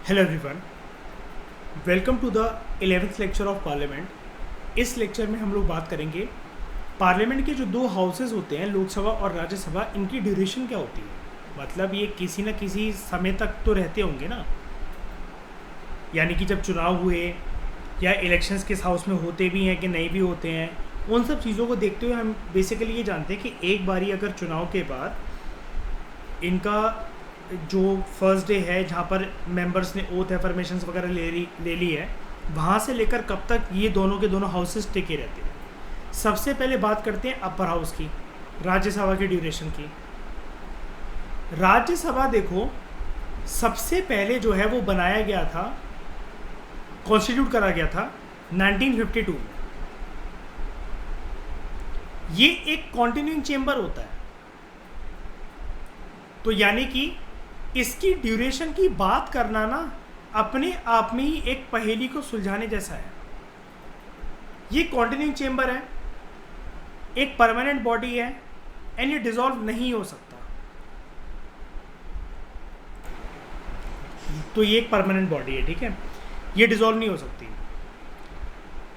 Hello everyone, welcome to the 11th lecture of parliament. इस lecture में हम लोग बात करेंगे पार्लियामेंट के जो दो हाउसेस होते हैं, लोकसभा और राज्यसभा, इनकी ड्यूरेशन क्या होती है। मतलब ये किसी न किसी समय तक तो रहते होंगे ना, यानी कि जब चुनाव हुए या इलेक्शंस किस हाउस में होते भी हैं कि नहीं भी होते हैं, उन सब चीज़ों को देखते हुए हम बेसिकली ये जानते हैं कि एक बारी अगर चुनाव के बाद इनका जो फर्स्ट डे है जहाँ पर मेंबर्स ने ओथ एफर्मेशंस वगैरह ले ली है, वहाँ से लेकर कब तक ये दोनों के दोनों हाउसेस टिके रहते हैं। सबसे पहले बात करते हैं अपर हाउस की, राज्यसभा की ड्यूरेशन की। राज्यसभा देखो, सबसे पहले जो है वो बनाया गया था, कॉन्स्टिट्यूट करा गया था 1952 में। ये एक कॉन्टिन्यूइंग चेंबर होता है, तो यानी कि इसकी ड्यूरेशन की बात करना ना अपने आप में ही एक पहेली को सुलझाने जैसा है। ये कॉन्टिन्यूइंग चेंबर है, एक परमानेंट बॉडी है एंड ये डिसॉल्व नहीं हो सकता। तो ये एक परमानेंट बॉडी है, ठीक है, ये डिसॉल्व नहीं हो सकती।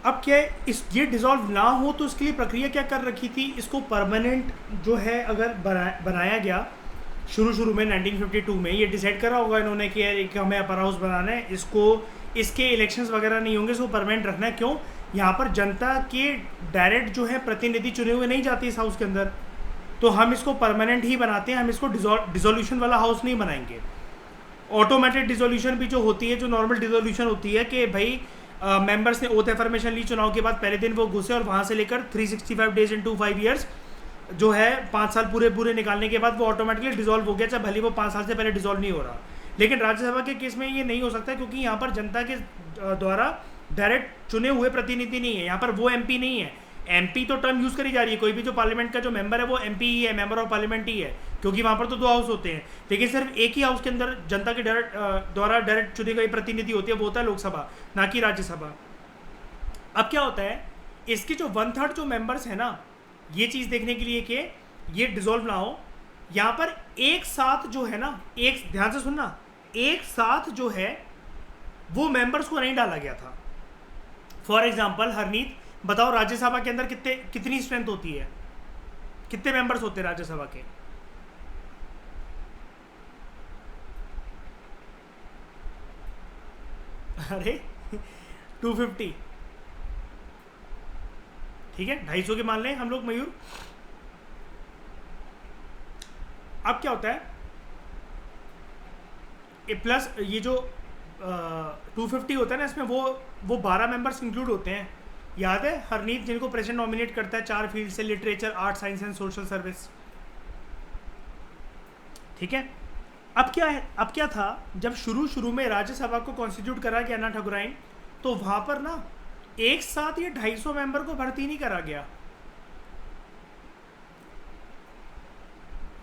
अब क्या है, ये डिसॉल्व ना हो तो इसके लिए प्रक्रिया क्या कर रखी थी, इसको परमानेंट जो है अगर बनाया गया शुरू में 1952 में, ये डिसाइड करा होगा इन्होंने कि यार एक हमें अपर हाउस बनाना है, इसके इलेक्शंस वगैरह नहीं होंगे, इसको परमानेंट रखना है। क्यों? यहाँ पर जनता के डायरेक्ट जो है प्रतिनिधि चुने हुए नहीं जाते इस हाउस के अंदर, तो हम इसको परमानेंट ही बनाते हैं। हम इसको डिसोल्यूशन वाला हाउस नहीं बनाएंगे। ऑटोमेटिक डिसोल्यूशन भी जो होती है, जो नॉर्मल डिसोल्यूशन होती है कि भाई मेंबर्स ने ओथ एफर्मेशन ली चुनाव के बाद, पहले दिन वो घुसे और वहाँ से लेकर 365 डेज इंटू 5 ईयर्स जो है 5 साल पूरे निकालने के बाद वो ऑटोमेटिकली डिसॉल्व हो गया, चाहे भले वो 5 साल से पहले डिसॉल्व नहीं हो रहा। लेकिन राज्यसभा के केस में ये नहीं हो सकता, क्योंकि यहाँ पर जनता के द्वारा डायरेक्ट चुने हुए प्रतिनिधि नहीं है। यहाँ पर वो एमपी नहीं है। एमपी तो टर्म यूज़ करी जा रही है, कोई भी जो पार्लियामेंट का जो मेंबर है वो एमपी ही है, मेंबर ऑफ पार्लियामेंट ही है, क्योंकि वहाँ पर तो 2 हाउस होते हैं। लेकिन सिर्फ एक ही हाउस के अंदर जनता के द्वारा डायरेक्ट चुनी गई प्रतिनिधि होती है, वो होता है लोकसभा, ना कि राज्यसभा। अब क्या होता है, इसके जो 1/3 जो मेंबर्स है ना, ये चीज़ देखने के लिए कि ये डिसॉल्व ना हो, यहाँ पर एक साथ जो है ना, एक ध्यान से सुनना, एक साथ जो है वो मेंबर्स को नहीं डाला गया था। फॉर एग्जांपल हरनीत, बताओ राज्यसभा के अंदर कितनी स्ट्रेंथ होती है, कितने मेंबर्स होते हैं राज्यसभा के? अरे 250, ठीक है, 250 के मान लें हम लोग मयूर। अब क्या होता है, प्लस ये जो 250 होता है ना, इसमें वो 12 मेंबर्स इंक्लूड होते हैं। याद है हरनीत, जिनको प्रेसिडेंट नॉमिनेट करता है 4 फील्ड से, literature, art, science and social service, ठीक है। अब क्या था, जब शुरू में राज्यसभा को कॉन्स्टिट्यूट करा गया ना ठकुराइन, तो वहां पर ना एक साथ ये 250 मेंबर को भर्ती नहीं करा गया,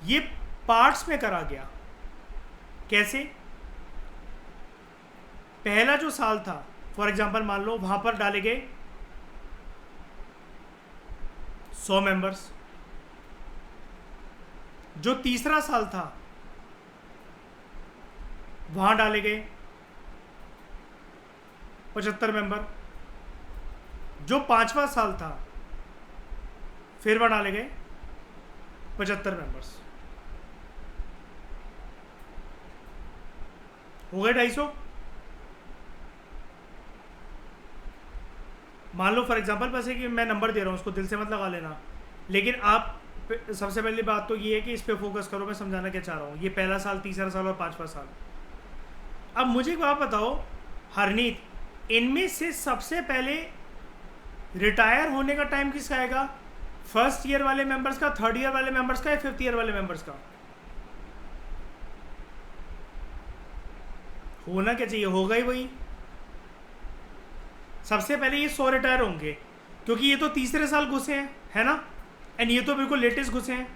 ये पार्ट्स में करा गया। कैसे? पहला जो साल था, फॉर एग्जांपल मान लो वहां पर डाले गए 100 मेंबर्स। जो तीसरा साल था वहां डाले गए 75 मेंबर। जो 5वां साल था फिर वहां डाले गए 75 मेंबर्स। हो गए 250। मान लो फॉर एग्जांपल, वैसे कि मैं नंबर दे रहा हूँ, उसको दिल से मत लगा लेना, लेकिन आप सबसे पहली बात तो ये है कि इस पे फोकस करो, मैं समझाना क्या चाह रहा हूँ। ये पहला साल, तीसरा साल और 5वां साल। अब मुझे एक बात बताओ हरनीत, इनमें से सबसे पहले रिटायर होने का टाइम किसका आएगा? फर्स्ट ईयर वाले मेंबर्स का, थर्ड ईयर वाले मेंबर्स का, या 5th ईयर वाले मेंबर्स का? होना क्या चाहिए, होगा ही वही। सबसे पहले ये 100 रिटायर होंगे, क्योंकि ये तो तीसरे साल घुसे हैं, है ना, एंड ये तो बिल्कुल लेटेस्ट घुसे हैं।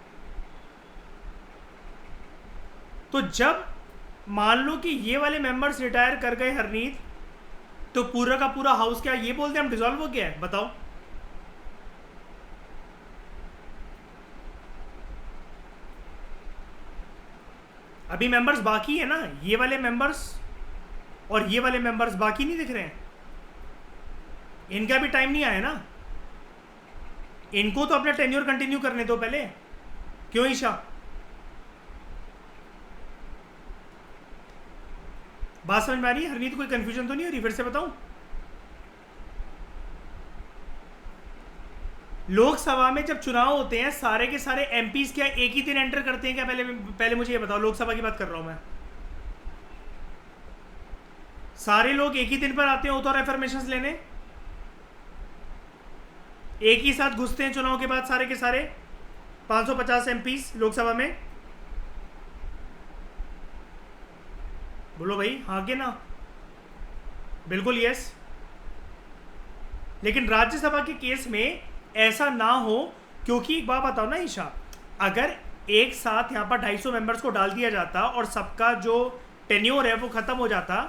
तो जब मान लो कि ये वाले मेंबर्स रिटायर कर गए हरनीत, तो पूरा का पूरा हाउस क्या ये बोलते हैं हम डिसॉल्व हो गया है? बताओ। अभी मेंबर्स बाकी है ना, ये वाले मेंबर्स और ये वाले मेंबर्स बाकी नहीं दिख रहे हैं, इनका भी टाइम नहीं आया ना, इनको तो अपना टेन्योर कंटिन्यू करने दो पहले। क्यों ईशा? बात समझ में आ रही है हरनीत? कोई कंफ्यूजन तो नहीं हो रही? फिर से बताऊं, लोकसभा में जब चुनाव होते हैं सारे के सारे एमपीज क्या एक ही दिन एंटर करते हैं क्या? पहले मुझे ये बताओ, लोकसभा की बात कर रहा हूं मैं। सारे लोग एक ही दिन पर आते हैं ओथ और एफर्मेशंस लेने, एक ही साथ घुसते हैं चुनाव के बाद सारे के सारे 550 एमपीज लोकसभा में? बोलो भाई हाँ के ना? बिल्कुल यस। लेकिन राज्यसभा के केस में ऐसा ना हो, क्योंकि एक बात बताओ ना ईशा, अगर एक साथ यहाँ पर 250 मेंबर्स को डाल दिया जाता और सबका जो टेन्योर है वो खत्म हो जाता,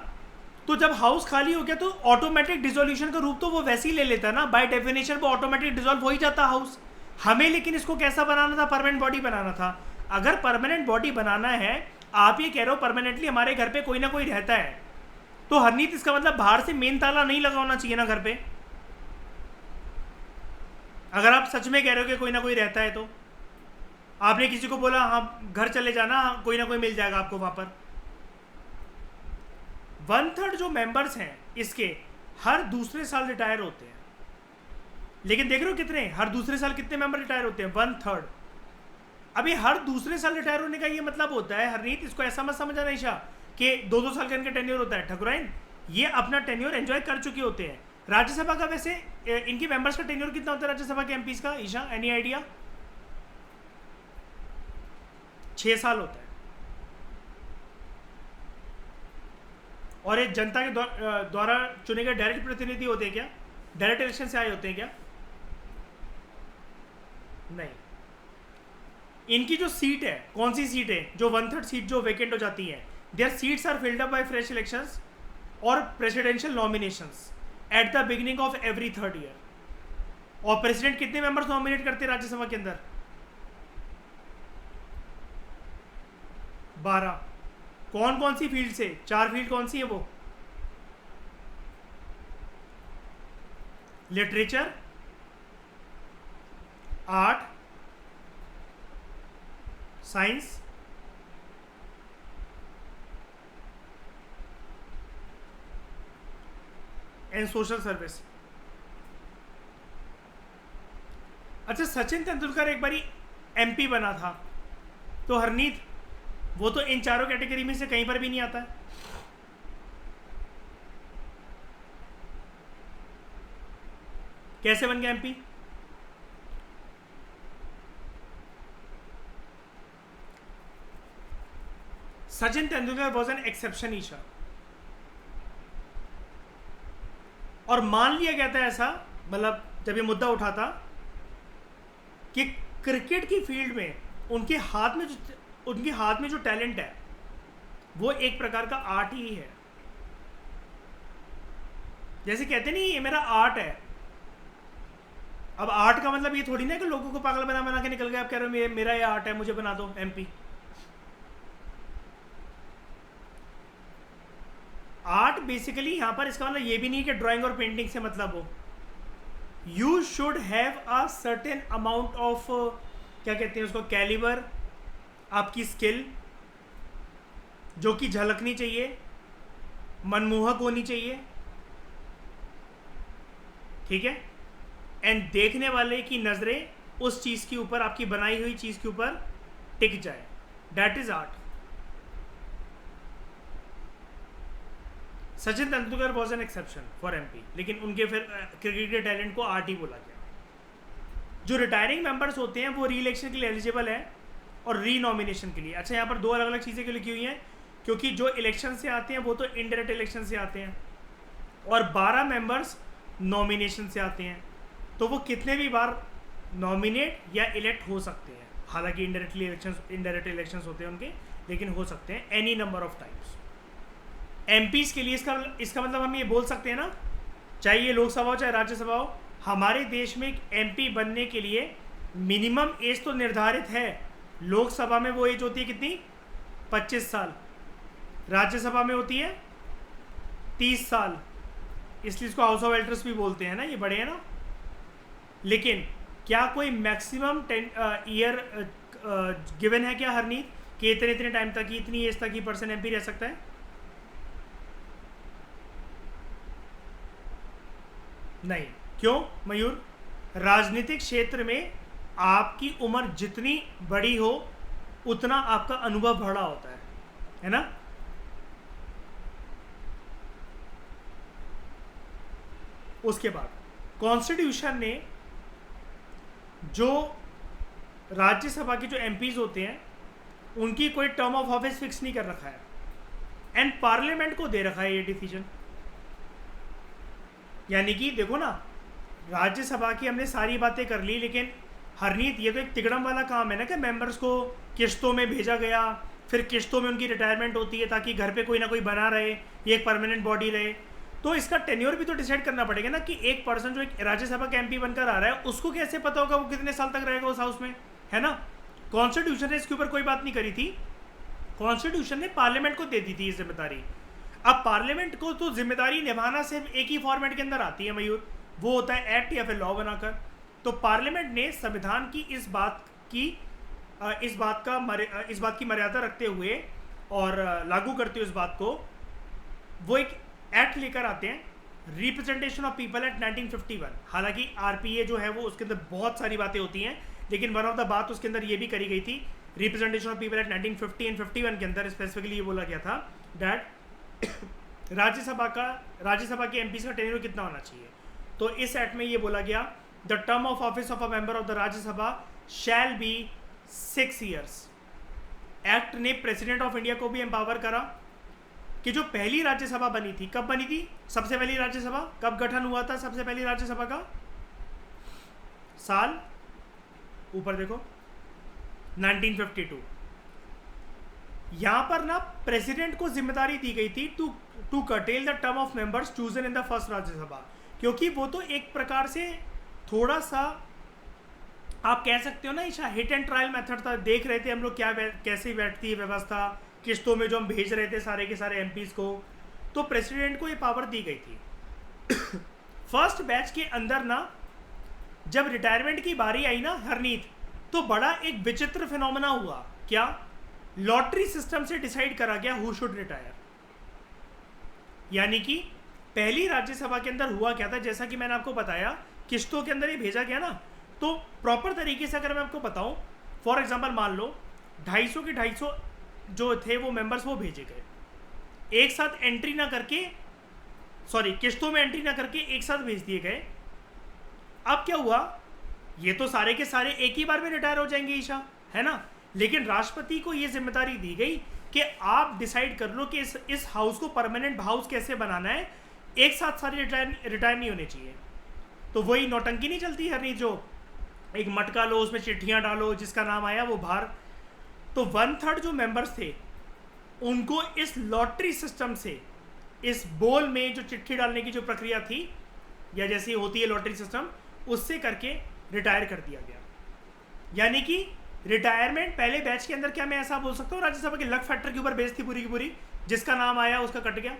तो जब हाउस खाली हो गया तो ऑटोमेटिक डिसोल्यूशन का रूप तो वो वैसे ही ले लेता ना, बाय डेफिनेशन वो ऑटोमेटिक डिसॉल्व हो ही जाता हाउस। हमें लेकिन इसको कैसा बनाना था? परमानेंट बॉडी बनाना था। अगर परमानेंट बॉडी बनाना है, आप ये कह रहे हो परमानेंटली हमारे घर पे कोई ना कोई रहता है, तो हरनीत इसका मतलब बाहर से मेन ताला नहीं लगा होना चाहिए ना घर पे? अगर आप सच में कह रहे हो कि कोई ना कोई रहता है, तो आपने किसी को बोला हाँ घर चले जाना, कोई ना कोई मिल जाएगा आपको वहां पर। 1/3 जो मेंबर्स हैं इसके हर दूसरे साल रिटायर होते हैं, लेकिन देख रहे हो कितने, हर दूसरे साल कितने मेंबर रिटायर होते हैं? 1/3। अभी हर दूसरे साल रिटायर होने का ये मतलब होता है हरनीत, इसको ऐसा मत समझना ईशा कि 2-2 साल का इनका टेन्योर होता है। ठकुराइन, ये अपना टेन्योर एंजॉय कर चुके होते हैं। राज्यसभा का वैसे इनकी मेंबर्स का टेन्योर कितना होता है राज्यसभा के एमपीज का ईशा, एनी आइडिया? 6 साल होता है। और ये जनता के द्वारा चुने गए डायरेक्ट प्रतिनिधि होते हैं क्या? डायरेक्ट इलेक्शन से आए होते हैं क्या? नहीं। इनकी जो सीट है, कौन सी सीट है जो 1/3 सीट जो वेकेंट हो जाती है, there seats are filled up by fresh elections और presidential nominations at the beginning of every 3rd year. और प्रेसिडेंट कितने मेंबर्स नॉमिनेट करते हैं राज्यसभा के अंदर? 12। कौन कौन सी फील्ड से? 4 फील्ड कौन सी है वो? Literature, art, science, and social service. अच्छा, सचिन तेंदुलकर एक बारी एमपी बना था, तो हरनीत वो तो इन चारों कैटेगरी में से कहीं पर भी नहीं आता है। कैसे बन गया MP? Sachin Tendulkar was an exception Isha, और मान लिया गया था ऐसा, मतलब जब ये मुद्दा उठा था कि क्रिकेट की फील्ड में उनके हाथ में जो टैलेंट है वो एक प्रकार का आर्ट ही है। जैसे कहते नहीं ये मेरा आर्ट है। अब आर्ट का मतलब ये थोड़ी ना कि लोगों को पागल बना बना के निकल गए, आप कह रहे हो मेरा ये आर्ट है, मुझे बना दो एमपी। आर्ट बेसिकली यहां पर इसका मतलब ये भी नहीं कि ड्राइंग और पेंटिंग से मतलब हो। You should have a certain amount of, क्या कहते हैं उसको, कैलिबर, आपकी स्किल जो कि झलकनी चाहिए, मनमोहक होनी चाहिए, ठीक है, एंड देखने वाले की नजरें उस चीज के ऊपर, आपकी बनाई हुई चीज के ऊपर टिक जाए। That is art. Sachin Tendulkar was an exception for MP, लेकिन उनके फिर क्रिकेट के टैलेंट को आर्ट ही बोला गया। जो रिटायरिंग मेंबर्स होते हैं वो री इलेक्शन के लिए एलिजिबल है और री नॉमिनेशन के लिए। अच्छा, यहाँ पर 2 अलग अलग चीज़ें लिखी हुई हैं, क्योंकि जो इलेक्शन से आते हैं वो तो इनडायरेक्ट इलेक्शन से आते हैं और 12 मेंबर्स नॉमिनेशन से आते हैं, तो वो कितने भी बार नॉमिनेट या इलेक्ट हो सकते हैं। हालांकि इनडायरेक्ट इलेक्शंस होते हैं उनके, लेकिन हो सकते हैं any number of times. MPs के लिए इसका मतलब हम ये बोल सकते हैं ना, चाहे ये लोकसभा हो चाहे राज्यसभा हो, हमारे देश में एमपी बनने के लिए मिनिमम एज तो निर्धारित है। लोकसभा में वो एज होती है कितनी? 25 साल। राज्यसभा में होती है 30 साल, इसलिए इसको हाउस ऑफ एल्डर्स भी बोलते हैं ना, ये बड़े हैं ना। लेकिन क्या कोई मैक्सिमम 10 ईयर गिवन है क्या हरनीत, कि इतने इतने टाइम तक ही, इतनी एज तक ही पर्सन एमपी रह सकता है? नहीं। क्यों मयूर? राजनीतिक क्षेत्र में आपकी उम्र जितनी बड़ी हो उतना आपका अनुभव बड़ा होता है ना। उसके बाद कॉन्स्टिट्यूशन ने जो राज्यसभा के जो एमपीज होते हैं उनकी कोई टर्म ऑफ ऑफिस फिक्स नहीं कर रखा है, एंड पार्लियामेंट को दे रखा है ये डिसीजन। यानी कि देखो ना, राज्यसभा की हमने सारी बातें कर ली, लेकिन हरनीत ये तो एक तिगड़म वाला काम है ना कि मेंबर्स को किश्तों में भेजा गया, फिर किश्तों में उनकी रिटायरमेंट होती है ताकि घर पे कोई ना कोई बना रहे, ये एक परमानेंट बॉडी रहे। तो इसका टेन्योर भी तो डिसाइड करना पड़ेगा ना, कि एक पर्सन जो एक राज्यसभा का एमपी बनकर आ रहा है उसको कैसे पता होगा वो कितने साल तक रहेगा उस हाउस में, है ना। कॉन्स्टिट्यूशन ने इसके ऊपर कोई बात नहीं करी थी, कॉन्स्टिट्यूशन ने पार्लियामेंट को दे दी थी ये जिम्मेदारी। अब पार्लियामेंट को तो जिम्मेदारी निभाना सिर्फ एक ही फॉर्मेट के अंदर आती है मयूर, वो होता है एक्ट या फिर लॉ बनाकर। तो पार्लियामेंट ने संविधान की इस बात की मर्यादा रखते हुए और लागू करते हुए इस बात को, वो एक एक्ट लेकर आते हैं, रिप्रेजेंटेशन ऑफ पीपल एक्ट 1951। हालांकि आरपीए जो है वो उसके अंदर बहुत सारी बातें होती हैं, लेकिन वन ऑफ द बात उसके अंदर ये भी करी गई थी, representation of people act 1950 and 51 के अंदर स्पेसिफिकली ये बोला गया था डैट राज्यसभा के एमपी का टेन्योर कितना होना चाहिए। तो इस एक्ट में ये बोला गया, the term of office of a member of the Rajya Sabha shall be 6 years. Act ने प्रेसिडेंट ऑफ इंडिया को भी एम्पावर करा कि जो पहली राज्यसभा बनी थी, कब बनी थी सबसे पहली राज्यसभा, कब गठन हुआ था सबसे पहली राज्यसभा का साल, ऊपर देखो 1952। यहां पर ना प्रेसिडेंट को जिम्मेदारी दी गई थी to curtail the term of members chosen in the first Rajya Sabha, क्योंकि वो तो एक प्रकार से थोड़ा सा आप कह सकते हो ना Isha, hit and trial method था। देख रहे थे हम लोग कैसे बैठती है व्यवस्था, किस्तों में जो हम भेज रहे थे सारे के सारे एमपीज को, तो प्रेसिडेंट को ये पावर दी गई थी। फर्स्ट बैच के अंदर ना जब रिटायरमेंट की बारी आई ना हरनीत, तो बड़ा एक विचित्र फिनोमेना हुआ। क्या? लॉटरी सिस्टम से डिसाइड करा गया हु शुड रिटायर। यानी कि पहली राज्यसभा के अंदर हुआ क्या था, जैसा कि मैंने आपको बताया, किस्तों के अंदर ही भेजा गया ना, तो प्रॉपर तरीके से अगर मैं आपको बताऊं, फॉर एग्जांपल मान लो 250 के 250 जो थे वो मेंबर्स वो भेजे गए, एक साथ एंट्री ना करके, सॉरी किस्तों में एंट्री ना करके एक साथ भेज दिए गए। अब क्या हुआ, ये तो सारे के सारे एक ही बार में रिटायर हो जाएंगे ईशा, है ना। लेकिन राष्ट्रपति को ये जिम्मेदारी दी गई कि आप डिसाइड कर लो कि इस हाउस को परमानेंट हाउस कैसे बनाना है, एक साथ सारे रिटायर नहीं होने चाहिए। तो वही नौटंकी नहीं चलती है नहीं, जो एक मटका लो उसमें चिट्ठियां डालो, जिसका नाम आया वो बाहर। तो 1/3 जो मेंबर्स थे उनको इस लॉटरी सिस्टम से, इस बोल में जो चिट्ठी डालने की जो प्रक्रिया थी या जैसी होती है लॉटरी सिस्टम, उससे करके रिटायर कर दिया गया। यानी कि रिटायरमेंट पहले बैच के अंदर, क्या मैं ऐसा बोल सकता हूँ, राज्यसभा के लक फैक्टर के ऊपर बेस थी पूरी की पूरी, जिसका नाम आया उसका कट गया।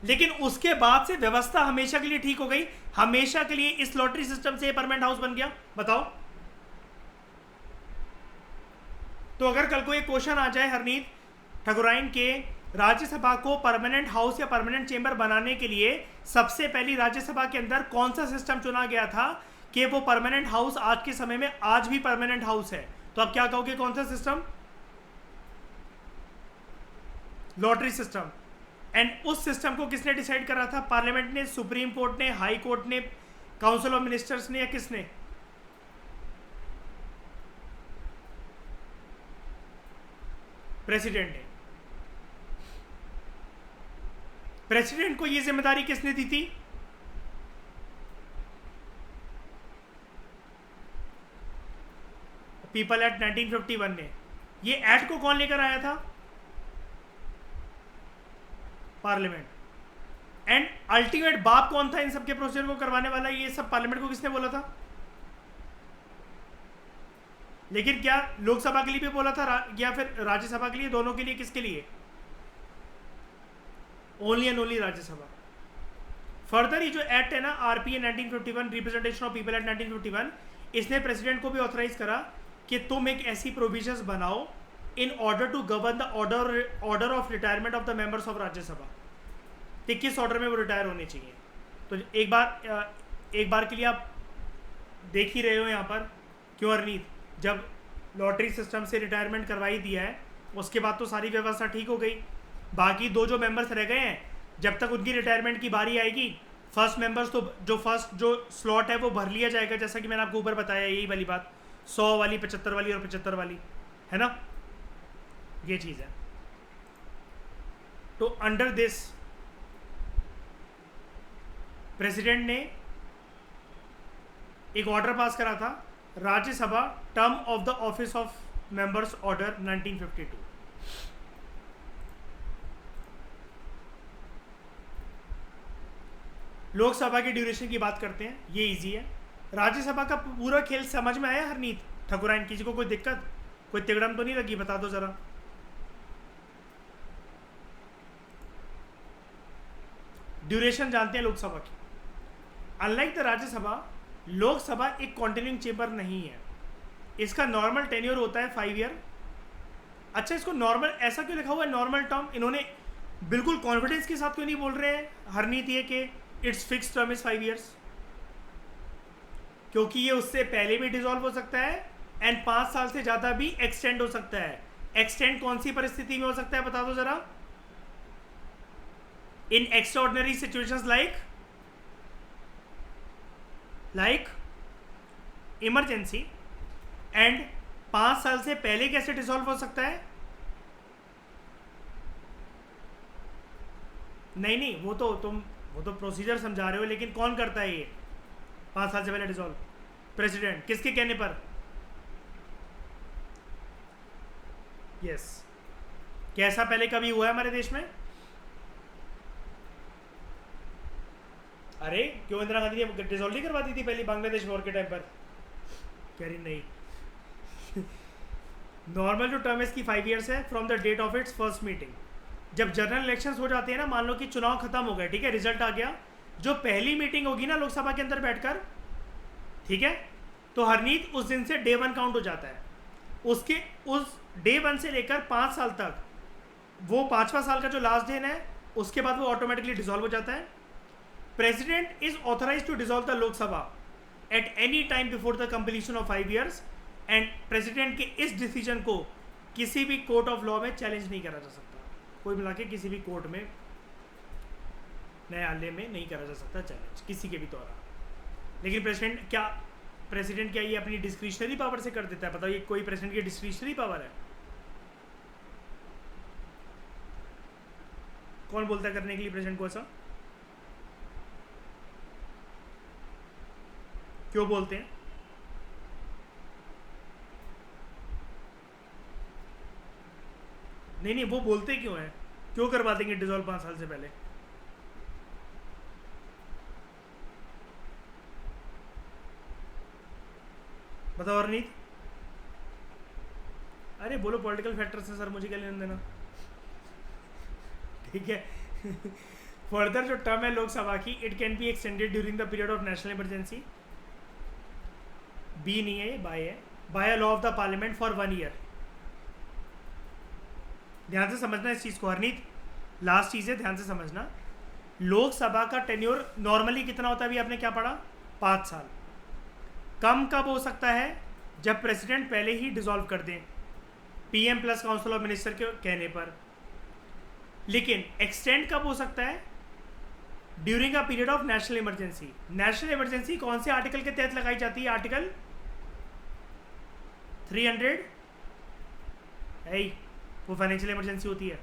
लेकिन उसके बाद से व्यवस्था हमेशा के लिए ठीक हो गई, हमेशा के लिए इस लॉटरी सिस्टम से परमानेंट हाउस बन गया। बताओ, तो अगर कल को एक क्वेश्चन आ जाए हरनीत ठकुराइन के, राज्यसभा को परमानेंट हाउस या परमानेंट चेंबर बनाने के लिए सबसे पहली राज्यसभा के अंदर कौन सा सिस्टम चुना गया था कि वो परमानेंट हाउस आज के समय में आज भी परमानेंट हाउस है, तो आप क्या कहोगे, कौन सा सिस्टम? Lottery system. एंड उस सिस्टम को किसने डिसाइड करा था? पार्लियामेंट ने, सुप्रीम कोर्ट ने, हाई कोर्ट ने, काउंसिल ऑफ मिनिस्टर्स ने, या किसने? प्रेसिडेंट ने। प्रेसिडेंट को यह जिम्मेदारी किसने दी थी? पीपल एक्ट 1951 ने। ये एक्ट को कौन लेकर आया था? पार्लियामेंट। एंड अल्टीमेट बाप कौन था इन सब के प्रोसीजर को करवाने वाला? ये सब पार्लियामेंट को किसने बोला था? लेकिन क्या लोकसभा के लिए भी बोला था या फिर राज्यसभा के लिए, दोनों के लिए? किसके लिए? Only and only Rajya Sabha. Further ये जो एक्ट है ना RPA 1951, representation of people act 1951, इसने प्रेसिडेंट को भी ऑथराइज करा कि तुम एक ऐसी प्रोविजंस बनाओ in order to govern the order of retirement of the members of Rajya Sabha, कि किस ऑर्डर में वो रिटायर होने चाहिए। तो एक बार के लिए आप देख ही रहे हो यहाँ पर, क्यों हरनीत, जब लॉटरी सिस्टम से रिटायरमेंट करवाई दिया है उसके बाद तो सारी व्यवस्था ठीक हो गई। बाकी दो जो मेंबर्स रह गए हैं, जब तक उनकी रिटायरमेंट की बारी आएगी, फर्स्ट मेंबर्स तो जो स्लॉट है वो भर लिया जाएगा, जैसा कि मैंने आपको ऊपर बताया, यही वाली बात 100 वाली, 75 वाली और 75 वाली, है ना, ये चीज़ है। तो अंडर दिस प्रेसिडेंट ने एक ऑर्डर पास करा था, Rajya Sabha term of the office of members order 1952। Lok Sabha की ड्यूरेशन की बात करते हैं, ये इजी है। राज्यसभा का पूरा खेल समझ में आया हरनीत ठकुराइन? किसी को कोई दिक्कत, कोई तिगड़म तो नहीं लगी? बता दो जरा। ड्यूरेशन जानते हैं लोकसभा की। अनलाइक द राज्यसभा, लोकसभा एक कॉन्टिन्यूइंग चेंबर नहीं है। इसका नॉर्मल टेन्योर होता है 5 ईयर। अच्छा, इसको नॉर्मल ऐसा क्यों लिखा हुआ है नॉर्मल टर्म? इन्होंने बिल्कुल कॉन्फिडेंस के साथ क्यों नहीं बोल रहे हैं हरनीत ये कि it's fix term is 5 years? क्योंकि ये उससे पहले भी डिसॉल्व हो सकता है एंड 5 साल से ज़्यादा भी एक्सटेंड हो सकता है। एक्सटेंड कौन सी परिस्थिति में हो सकता है बता दो जरा? In extraordinary situations like emergency. And 5 साल से पहले कैसे डिसॉल्व हो सकता है? नहीं, वो तो प्रोसीजर समझा रहे हो, लेकिन कौन करता है ये 5 साल से पहले डिसॉल्व? प्रेसिडेंट। किसके कहने पर? यस। कैसा पहले कभी हुआ है हमारे देश में? अरे क्यों, इंदिरा गांधी ने डिसॉल्व नहीं करवा दी थी पहले बांग्लादेश वॉर के टाइम पर? कह रही नहीं। नॉर्मल जो टर्म इसकी 5 ईयर्स है from the date of its first meeting. जब जनरल इलेक्शंस हो जाते हैं ना, मान लो कि चुनाव खत्म हो गए, ठीक है, रिजल्ट आ गया, जो पहली मीटिंग होगी ना लोकसभा के अंदर बैठकर, ठीक है, तो हरनीत उस दिन से डे 1 काउंट हो जाता है। उस डे 1 से लेकर 5 साल तक, वो 5वां साल का जो लास्ट डे है, उसके बाद वो ऑटोमेटिकली डिसॉल्व हो जाता है। President is authorize to dissolve the Lok Sabha at any time before the completion of 5 years and president के इस डिसीजन को किसी भी कोर्ट ऑफ लॉ में चैलेंज नहीं करा जा सकता। कोई मिला के किसी भी कोर्ट में, न्यायालय में नहीं करा जा सकता चैलेंज किसी के भी द्वारा। लेकिन प्रेसिडेंट क्या ये अपनी डिस्क्रिशनरी पावर से कर देता है? बताओ, ये कोई प्रेसिडेंट की डिस्क्रिशनरी पावर है? कौन बोलता है करने के लिए प्रेसिडेंट को ऐसा? क्यों बोलते हैं? नहीं, वो बोलते क्यों हैं? क्यों करवा देंगे डिसॉल्व 5 साल से पहले? बताओ अरनीत। अरे बोलो पॉलिटिकल फैक्टर से सर, मुझे क्या लेना देना। ठीक है। फर्दर जो टर्म है लोकसभा की, it can be extended during the period of national emergency. Be नहीं है, ये बाय है। By a law of the parliament for 1 year. ध्यान से समझना इस चीज़ को हरनीत, लास्ट चीज़ है, ध्यान से समझना। लोकसभा का टेन्योर नॉर्मली कितना होता है? अभी आपने क्या पढ़ा? 5 साल। कम कब हो सकता है? जब प्रेसिडेंट पहले ही डिसॉल्व कर दें, PM plus council of minister के कहने पर। लेकिन एक्सटेंड कब हो सकता है? During a period of national emergency. National emergency कौन से आर्टिकल के तहत लगाई जाती है? आर्टिकल 300 है, वो फाइनेंशियल इमरजेंसी होती है।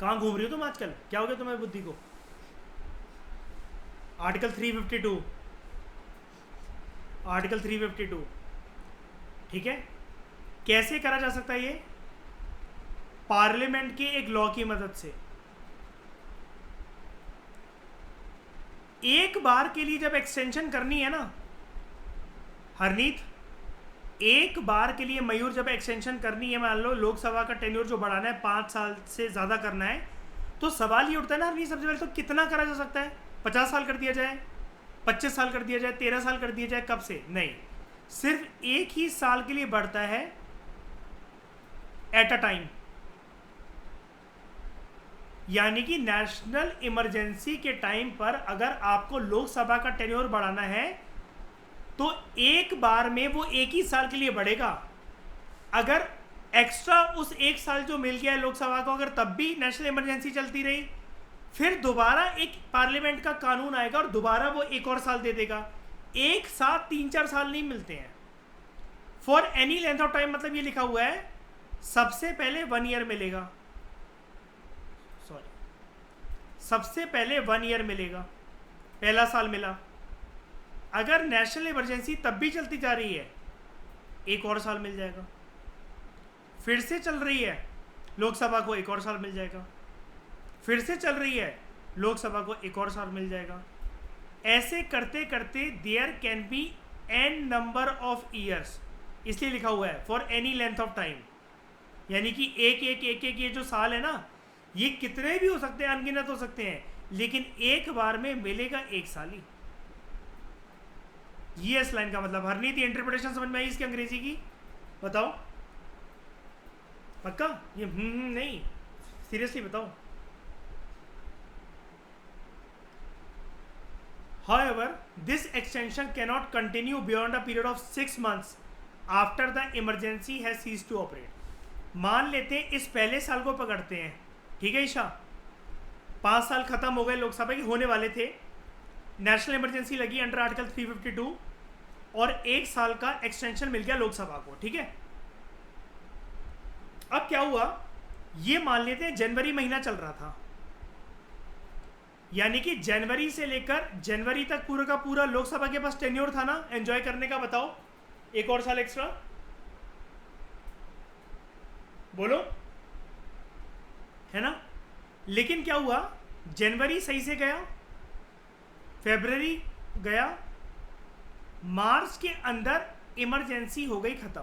कहाँ घूम रही हो तुम आजकल? क्या हो गया तुम्हारी बुद्धि को? आर्टिकल 352, आर्टिकल 352, ठीक है। कैसे करा जा सकता है ये? पार्लियामेंट के एक लॉ की मदद से। एक बार के लिए जब एक्सटेंशन करनी है ना हरनीत, एक बार के लिए मयूर जब एक्सटेंशन करनी है, मान लो लोकसभा का टेन्योर जो बढ़ाना है 5 साल से ज़्यादा करना है, तो सवाल ये उठता है ना अभी सबसे पहले, तो कितना करा जा सकता है? 50 साल कर दिया जाए, 25 साल कर दिया जाए, 13 साल कर दिया जाए, कब से? नहीं, सिर्फ एक ही साल के लिए बढ़ता है एट अ टाइम। यानी कि नेशनल इमरजेंसी के टाइम पर अगर आपको लोकसभा का टेन्योर बढ़ाना है तो एक बार में वो एक ही साल के लिए बढ़ेगा। अगर एक्स्ट्रा उस एक साल जो मिल गया है लोकसभा को, अगर तब भी नेशनल इमरजेंसी चलती रही, फिर दोबारा एक पार्लियामेंट का कानून आएगा और दोबारा वो एक और साल दे देगा। एक साथ 3-4 साल नहीं मिलते हैं। For any length of time, मतलब ये लिखा हुआ है सबसे पहले 1 ईयर मिलेगा, सबसे पहले 1 ईयर मिलेगा, पहला साल मिला। अगर नेशनल इमरजेंसी तब भी चलती जा रही है, एक और साल मिल जाएगा। फिर से चल रही है लोकसभा को, एक और साल मिल जाएगा। फिर से चल रही है लोकसभा को, एक और साल मिल जाएगा। ऐसे करते करते there can be an number of years, इसलिए लिखा हुआ है for any length of time. यानी कि एक ये जो साल है ना, ये कितने भी हो सकते हैं, अनगिनत हो सकते हैं, लेकिन एक बार में मिलेगा एक साल ही। ये इस लाइन का मतलब। हरनीत, इंटरप्रिटेशन समझ में आई इसकी अंग्रेजी की? बताओ पक्का? ये नहीं, सीरियसली बताओ। However, this extension cannot continue beyond a period of 6 months after the emergency has ceased to operate. मान लेते हैं इस पहले साल को पकड़ते हैं, ठीक है ईशा? 5 साल खत्म हो गए लोकसभा के, होने वाले थे, नेशनल इमरजेंसी लगी अंडर आर्टिकल 352 और एक साल का एक्सटेंशन मिल गया लोकसभा को, ठीक है? अब क्या हुआ, ये मान लेते हैं जनवरी महीना चल रहा था, यानी कि जनवरी से लेकर जनवरी तक पूरा का पूरा लोकसभा के पास टेन्योर था ना एंजॉय करने का। बताओ, एक और साल एक्स्ट्रा बोलो, है ना? लेकिन क्या हुआ, जनवरी सही से गया, फरवरी गया, मार्च के अंदर इमरजेंसी हो गई खत्म।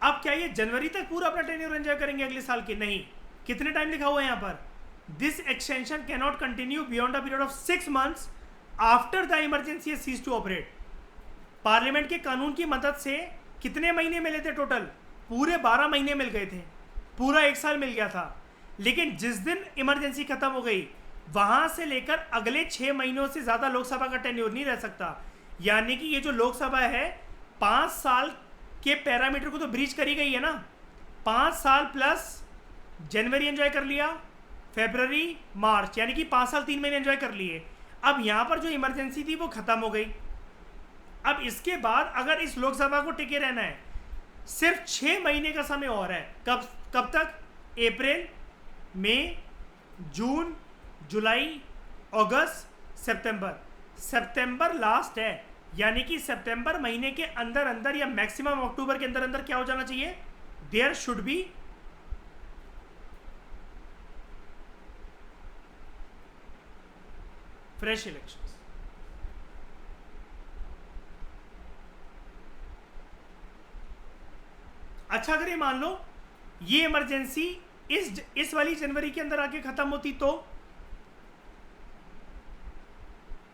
अब क्या ये जनवरी तक पूरा अपना टेन्योर एंजॉय करेंगे अगले साल के? नहीं। कितने टाइम लिखा हुआ है यहां पर? This extension cannot continue beyond a period of 6 months after the emergency cease to operate. Parliament के कानून की मदद से कितने महीने मिले थे टोटल? पूरे 12 महीने मिल गए थे, पूरा एक साल मिल गया था। लेकिन जिस दिन इमरजेंसी खत्म हो गई, वहां से लेकर अगले 6 महीनों से ज्यादा लोकसभा का टेन्योर नहीं रह सकता। यानी कि ये जो लोकसभा है 5 साल के पैरामीटर को तो ब्रीच करी गई है ना। 5 साल प्लस जनवरी एंजॉय कर लिया, फरवरी, मार्च, यानी कि 5 साल 3 महीने एंजॉय कर लिए। अब यहां पर जो इमरजेंसी थी वो खत्म हो गई। अब इसके बाद अगर इस लोकसभा को टिके रहना है, सिर्फ 6 महीने का समय और है। कब तक? अप्रैल, मई, जून, जुलाई, अगस्त, सितंबर। सितंबर लास्ट है, यानी कि सितंबर महीने के अंदर अंदर या मैक्सिमम अक्टूबर के अंदर अंदर क्या हो जाना चाहिए? There should be fresh elections. अच्छा, अगर ये मान लो ये इमरजेंसी इस वाली जनवरी के अंदर आके खत्म होती, तो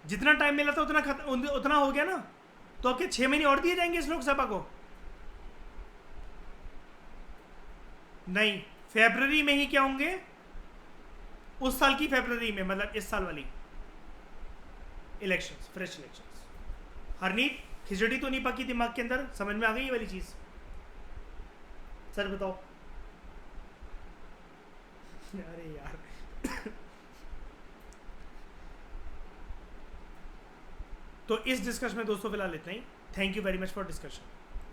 जितना टाइम मिला था उतना हो गया ना, तो आपके 6 महीने और दिए जाएंगे इस लोकसभा को? नहीं, फरवरी में ही क्या होंगे? उस साल की फरवरी में, मतलब इस साल वाली इलेक्शंस, फ्रेश इलेक्शंस। हरनीत, खिचड़ी तो नहीं पकी दिमाग के अंदर? समझ में आ गई ये वाली चीज? सर बताओ। अरे यार तो इस डिस्कशन में दोस्तों फिलहाल इतना ही। Thank you very much for discussion.